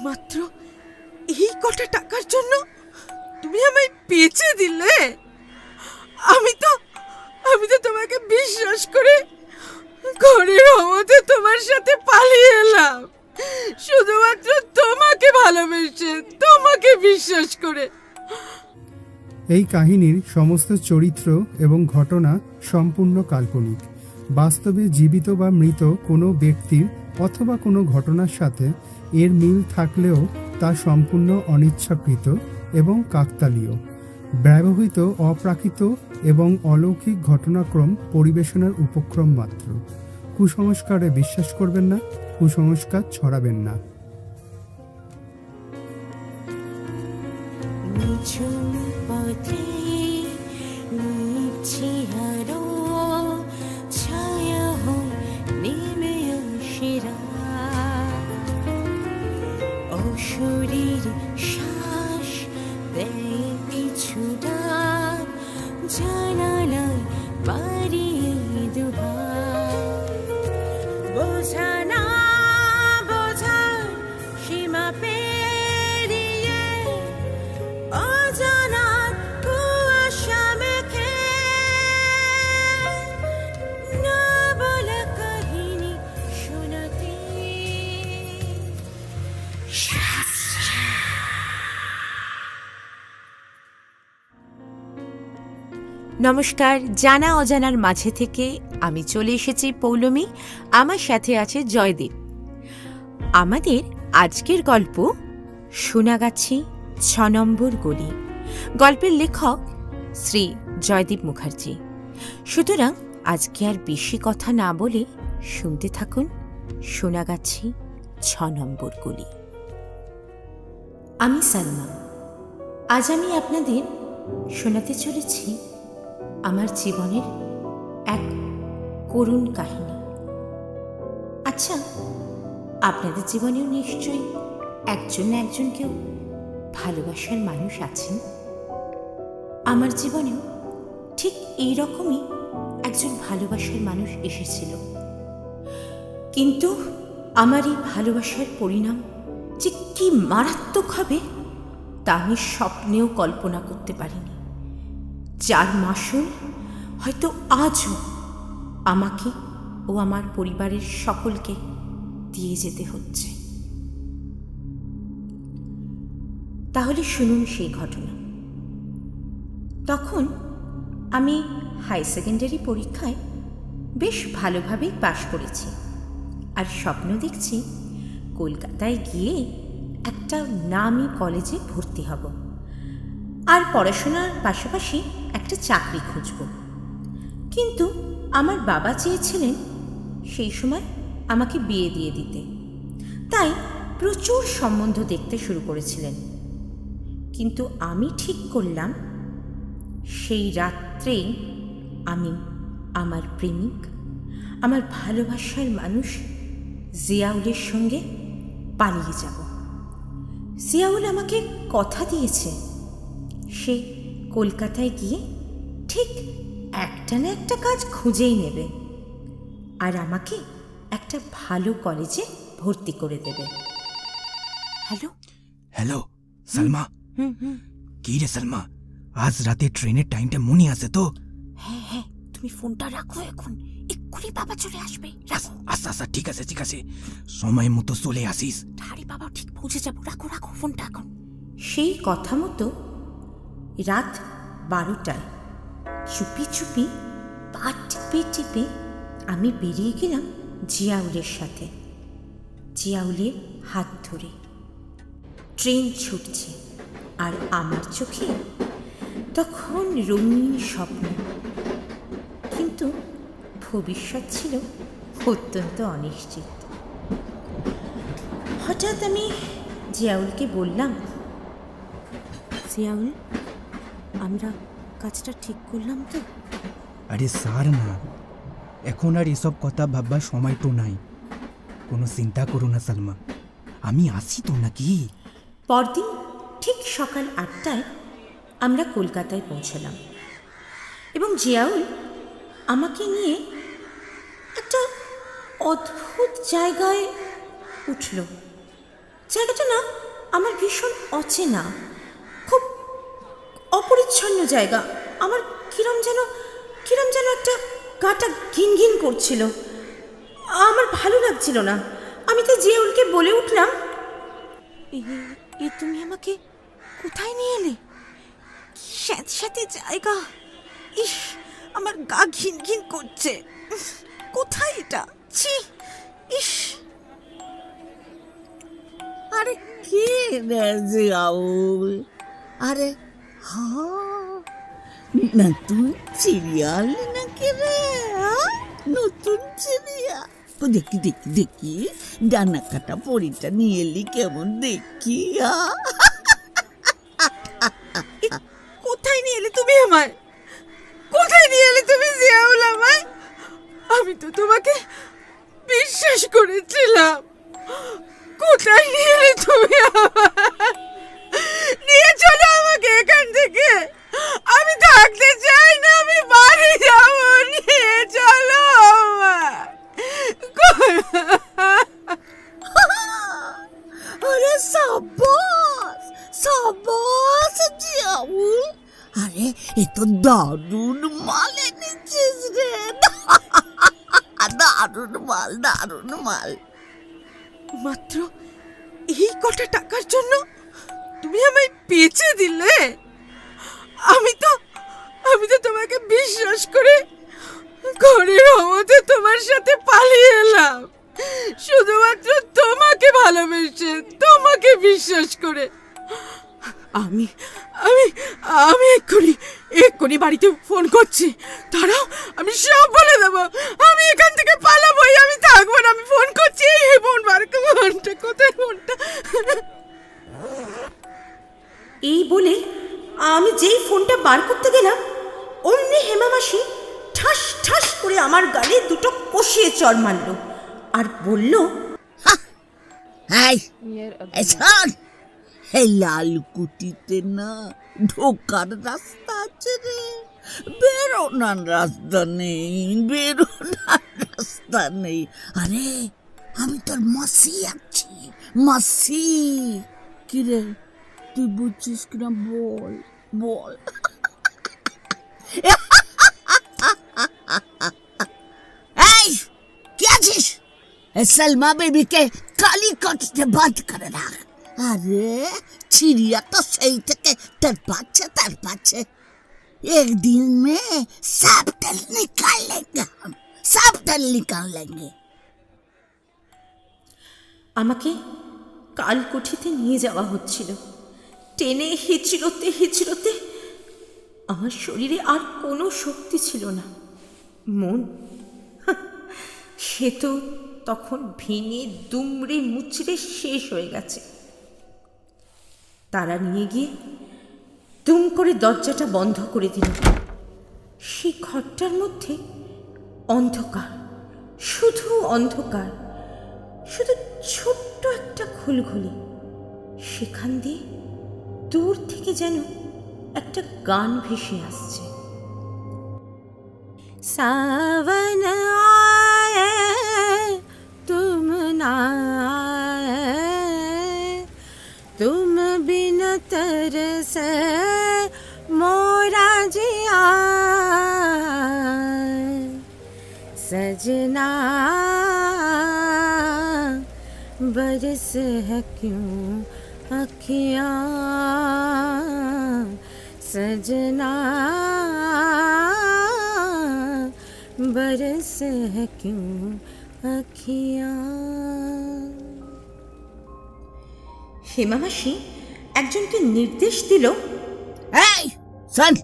মাত্র এই কটা টাকার জন্য তুমি আমায় বেচে দিলে? আমি তো তোমাকে বিশ্বাস করে ঘরের অমতে তোমার সাথে পালিয়ে এলাম, শুধুমাত্র তোমাকে ভালোবেসে, তোমাকে বিশ্বাস করে। এই কাহিনীর সমস্ত চরিত্র এবং ঘটনা সম্পূর্ণ কাল্পনিক। বাস্তবে জীবিত বা মৃত কোনো ব্যক্তির অথবা কোনো ঘটনার সাথে এর মিল থাকলেও তা সম্পূর্ণ অনিচ্ছাকৃত এবং কাকতালীয়, ব্যবহৃত অপ্রাকৃত এবং অলৌকিক ঘটনাক্রম পরিবেশনার উপক্রম মাত্র। কুসংস্কারে বিশ্বাস করবেন না, কুসংস্কার ছড়াবেন না। শরীর শ্বাস দেয় পিছু ডাক, জানালায় বাড়িয়ে দুহাত, বোঝা না বোঝার সীমা পেরিয়ে অজানার কুয়াশা মেখে না বলা কাহিনী শোনাতে। নমস্কার, জানা অজানার মাঝে থেকে আমি চলে এসেছি পৌলমী, আমার সাথে আছে জয়দীপ। আমাদের আজকের গল্প সোনাগাছি ৬ নম্বর গলি। গল্পের লেখক শ্রী জয়দীপ মুখার্জি। সুতরাং আজকে আর বেশি কথা না বলে শুনতে থাকুন সোনাগাছি ৬ নম্বর গলি। আমি সালমা। আজ আমি আপনাদের শোনাতে চলেছি আমার জীবনের এক করুণ কাহিনী। আচ্ছা, আপনাদের জীবনেও নিশ্চয়ই একজন না একজন কেউ ভালোবাসার মানুষ আছেন। আমার জীবনেও ঠিক এই রকমই একজন ভালোবাসার মানুষ এসেছিল, কিন্তু আমার এই ভালোবাসার পরিণাম যে কি মারাত্মক হবে তা আমি স্বপ্নেও কল্পনা করতে পারিনি, যার মাসুল হয়তো আজও আমাকে ও আমার পরিবারের সকলকে দিয়ে যেতে হচ্ছে। তাহলে শুনুন সেই ঘটনা। তখন আমি হাই সেকেন্ডারি পরীক্ষায় বেশ ভালোভাবেই পাশ করেছি, আর স্বপ্ন দেখছি কলকাতায় গিয়ে একটা নামী কলেজে ভর্তি হব, আর পড়াশোনার পাশাপাশি একটা চাকরি খুঁজব। কিন্তু আমার বাবা চেয়েছিলেন সেই সময় আমাকে বিয়ে দিয়ে দিতে, তাই প্রচুর সম্বন্ধ দেখতে শুরু করেছিলেন। কিন্তু আমি ঠিক করলাম সেই রাত্রেই আমি আমার প্রেমিক, আমার ভালোবাসার মানুষ জিয়াউলের সঙ্গে পালিয়ে যাব। জিয়াউল আমাকে কথা দিয়েছে সে কলকাতায় গিয়ে ঠিক একটা না একটা কাজ খুঁজেই নেবে, আর আমাকে একটা ভালো কলেজে ভর্তি করে দেবে। Hello hello Salma. কি রে সালমা, আজ রাতে ট্রেনের টাইমটা মনে আছে তো? হ্যাঁ হ্যাঁ, তুমি ফোনটা রাখো, এখন এক্ষুনি বাবা চলে আসবে। আচ্ছা আচ্ছা, ঠিক আছে ঠিক আছে, সময় মতো চলে আসিস। আরে বাবা, ঠিক পৌঁছে যাবো, রাখো রাখো ফোনটা এখন। সেই কথা মতো রাত 12টায় চুপি চুপি পা টিপে টিপে আমি বেরিয়ে গেলাম জিয়াউলের সাথে। জিয়াউলের হাত ধরে ট্রেন ছুটছে, আর আমার চোখে তখন রঙিন স্বপ্ন, কিন্তু ভবিষ্যৎ ছিল অত্যন্ত অনিশ্চিত। হঠাৎ আমি জিয়াউলকে বললাম, জিয়াউল, আমরা কাজটা ঠিক করলাম তো? আরে সার না, এখন আর এসব কথা ভাববার সময় তো নাই। কোনো চিন্তা করো না সালমা, আমি আসি তো নাকি। পরদিন ঠিক সকাল 8টায় আমরা কলকাতায় পৌঁছলাম, এবং জিয়াউল আমাকে নিয়ে একটা অদ্ভুত জায়গায় উঠল। জায়গাটা না আমার ভীষণ অচেনা, খুব অপরিচ্ছন্ন জায়গা। আমার কিরম যেন একটা গাটা ঘিন ঘিন করছিল, আমার ভালো লাগছিল না। আমি তো জিয়াউলকে বলে উঠলাম, তুমি আমাকে কোথায় নিয়ে এলে? স্যাঁতস্যাঁতে জায়গা, ইস আমার গা ঘিন ঘিন করছে। কোথায় এটা? ছি, ইস। আরে কে রে জিয়াউল? আরে হ্যাঁ, নতুন সিরিয়াল নাকি রে? নতুন সিরিয়াল দেখি দেখি দেখি, ডানা কাটা পরিটা নিয়ে এলি কেমন দেখি। কোথায় নিয়ে এলে তুমি আমায়? কোথায় নিয়ে এলে তুমি জিয়াউল আমায়? আমি তো তোমাকে বিশ্বাস করেছিলাম। কোথায় নিয়ে এলে তুমি আমায়? নিয়ে চলো আমাকে এখান থেকে, আমি থাকতে চাই না, আমি বাড়ি যাব। নিয়ে চলো আমায়। আরে সাবাস সাবাস জিয়াউল, আরে এ তো দারুণ মাল এনেছিস রে। দারুণ মাল। মাত্র এই কটা টাকার জন্য তুমি আমায় বেচে দিলে? আমি তো তোমাকে বিশ্বাস করে ঘরের অমতে তোমার সাথে পালিয়ে এলাম, শুধুমাত্র তোমাকে ভালোবেসে, তোমাকে বিশ্বাস করে। আমি আমি আমি এক্ষুনি বাড়িতে ফোন করছি, দাঁড়াও, আমি সব বলে দেবো। আমি এখান থেকে পালাবোই, আমি থাকবো না। আমি ফোন করছি, এই ফোন বার করবো। ফোনটা কোথায়? ফোনটা এই বলে আমি যেই ফোনটা বার করতে গেলাম, অমনি হেমা মাসি ঠাস ঠাস করে আমার গালে দুটো কষিয়ে চড় মারল আর বলল, শোন, এই লালকুটিতে না ঢোকার রাস্তা আছে রে, বেরোনার রাস্তা নেই। আরে আমি তোর মাসি আছি, মাসি। কিরে তুই বুঝছিস কিনা বল। এই কি আছিস? सलमा बेबी के काली कट से बंद कर रख। अरे चिड़िया तो सही थे तरपाचे। एक दिन में सब दल निकाल लेंगे। আমাকে কালকুঠিতে নিয়ে যাওয়া হচ্ছিল। টেনে হিচড়োতে আমার শরীরে আর কোনো শক্তি ছিল না। মন সে তো তখন ভেঙে দুমড়ে মুচড়ে শেষ হয়ে গেছে। তারা নিয়ে গিয়ে দুম করে দরজাটা বন্ধ করে দিল। সেই ঘরটার মধ্যে অন্ধকার, শুধু অন্ধকার, শুধু ছোট্ট একটা ঘুলঘুলি। সেখান দিয়ে দূর থেকে যেন একটা গান ভেসে আসছে। सावन आए तुम ना आए, तुम बिन तरसे मोरा जिया, सजना बरस है क्यों अखियाँ, सजना बरस है क्यों अखियाँ। হেমা মাসি একজনকে নির্দেশ দিল, এই শোন,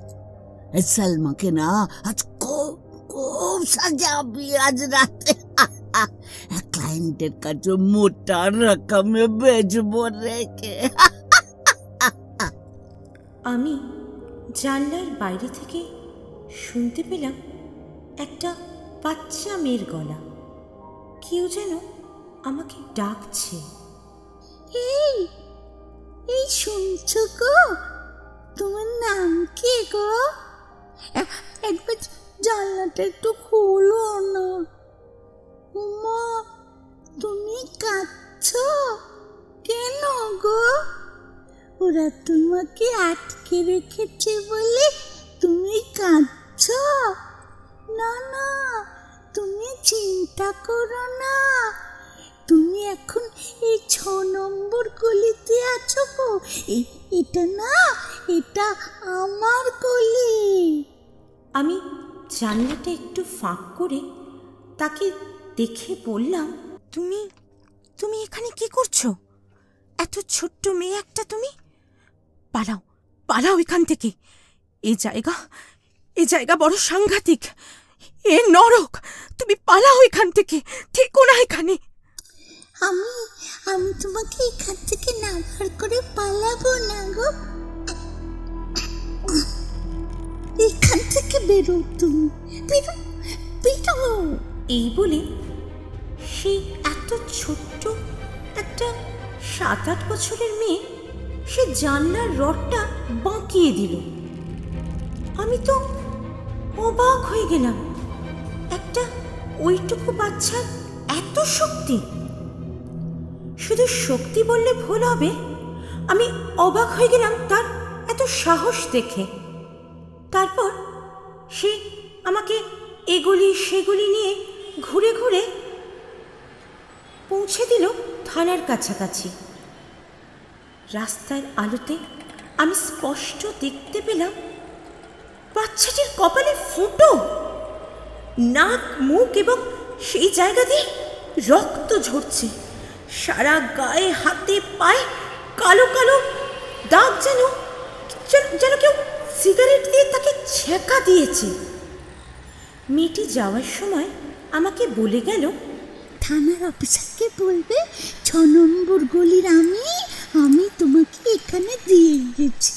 सलमा के ना आज खूब सजाबी आज राते। क्लाइंटेर का जो मोटा रकम में बेचबो রেখে। আমি জানলার বাইরে থেকে শুনতে পেলাম একটা বাচ্চা মেয়ের গলা। কেউ যেন আমাকে ডাকছে। এই শুনছো গো? তোমার নাম কি গো? একবার জানলাটা একটু খোলো না। উমা, তুমি কাঁদছো? কেন গো? ওরা তোমাকে আটকে রেখেছে বলে তুমি কাঁদছ? না না, তুমি চিন্তা করো না। তুমি এখন এই 6 নম্বর গলিতে আছো গো। এটা না, এটা আমার গলি। আমি জানলাটা একটু ফাঁক করে তাকে দেখে বললাম, তুমি তুমি এখানে কি করছো? এত ছোট্ট মেয়ে একটা তুমি। পালাও, পালাও এখান থেকে। এই জায়গা বড় সাংঘাতিক। এ নরক। তুমি পালাও এখান থেকে, থেকো না এখানে। আমি তোমাকে এখান থেকে না বার করে পালাবো না গো। এখান থেকে বেরো, তুমি বেরো, বেরো। এই বলে সেই এত ছোট্ট একটা 7-8 বছরের মেয়ে সে জানলার রডটা বাঁকিয়ে দিল। আমি তো অবাক হয়ে গেলাম। একটা ওইটুকু বাচ্চার এত শক্তি! শুধু শক্তি বললে ভুল হবে, আমি অবাক হয়ে গেলাম তার এত সাহস দেখে। তারপর সে আমাকে এগুলি সেগুলি নিয়ে ঘুরে ঘুরে পৌঁছে দিল থানার কাছাকাছি। রাস্তার আলোতে আমি স্পষ্ট দেখতে পেলাম বাচ্চাটির কপালে ফুটো, নাক মুখ এবং সেই জায়গা দিয়ে রক্ত ঝরছে। সারা গায়ে হাতে পায়ে কালো কালো দাগ, যেন কেউ সিগারেট দিয়ে তাকে ছেঁকা দিয়েছে। মেয়েটি যাওয়ার সময় আমাকে বলে গেল, থানার অফিসারকে বলবে 6 নম্বর গলির আমি তোমাকে এখানে দিয়ে গেছি।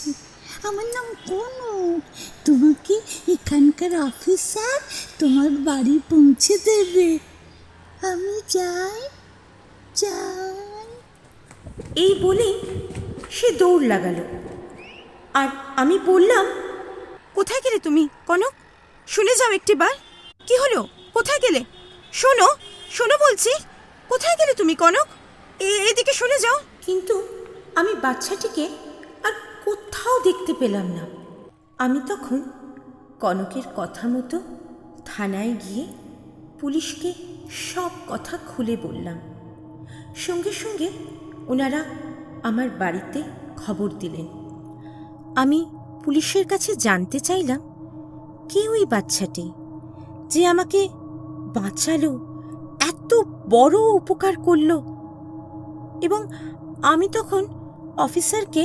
আমার নাম কনক। তোমাকে এখানকার অফিসার তোমার বাড়ি পৌঁছে দেবে। আমি যাই। এই বলে সে দৌড় লাগালো। আর আমি বললাম, কোথায় গেলে তুমি কনক? শুনে যাও একটিবার। কি হলো? কোথায় গেলে? শোনো শোনো বলছি, কোথায় গেলে তুমি কনক? এদিকে শুনে যাও। কিন্তু আমি বাচ্চাটিকে আর কোথাও দেখতে পেলাম না। আমি তখন কনকের কথা মতো থানায় গিয়ে পুলিশকে সব কথা খুলে বললাম। সঙ্গে সঙ্গে ওনারা আমার বাড়িতে খবর দিলেন। আমি পুলিশের কাছে জানতে চাইলাম, কে ওই বাচ্চাটি যে আমাকে বাঁচালো, এত বড় উপকার করলো। এবং আমি তখন অফিসারকে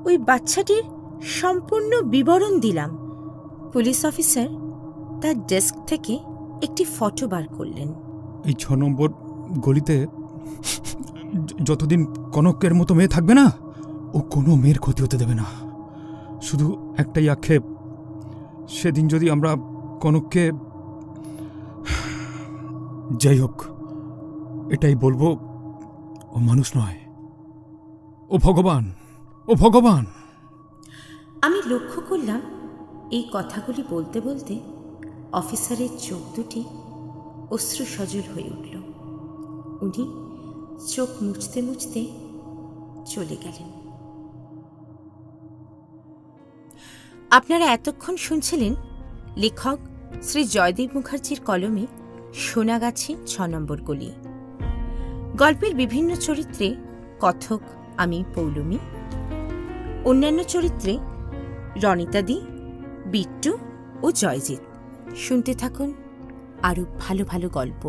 ওই বাচ্চাটির সম্পূর্ণ বিবরণ দিলাম। পুলিশ অফিসার তার ডেস্ক থেকে একটি ফটো বার করলেন। এই 6 নম্বর গলিতে যতদিন কনকের মতো মেয়ে থাকবে না, ও কোনো মেয়ের ক্ষতি হতে দেবে না। শুধু একটাই আক্ষেপ, সেদিন যদি আমরা কনককে, যাই হোক, এটাই বলবো, ও মানুষ নয়, ও ভগবান, ও ভগবান। আমি লক্ষ্য করলাম এই কথাগুলি বলতে বলতে অফিসারের চোখ দুটি অশ্রু সজল হয়ে উঠল। উনি চোখ মুছতে মুছতে চলে গেলেন। আপনারা এতক্ষণ শুনছিলেন লেখক শ্রী জয়দেব মুখার্জির কলমে সোনাগাছি 6 নম্বর গলি। গল্পের বিভিন্ন চরিত্রে কথক আমি পৌলমী, অন্যান্য চরিত্রে রনিতাদি, বিট্টু ও জয়জিৎ। শুনতে থাকুন আরও ভালো ভালো গল্প।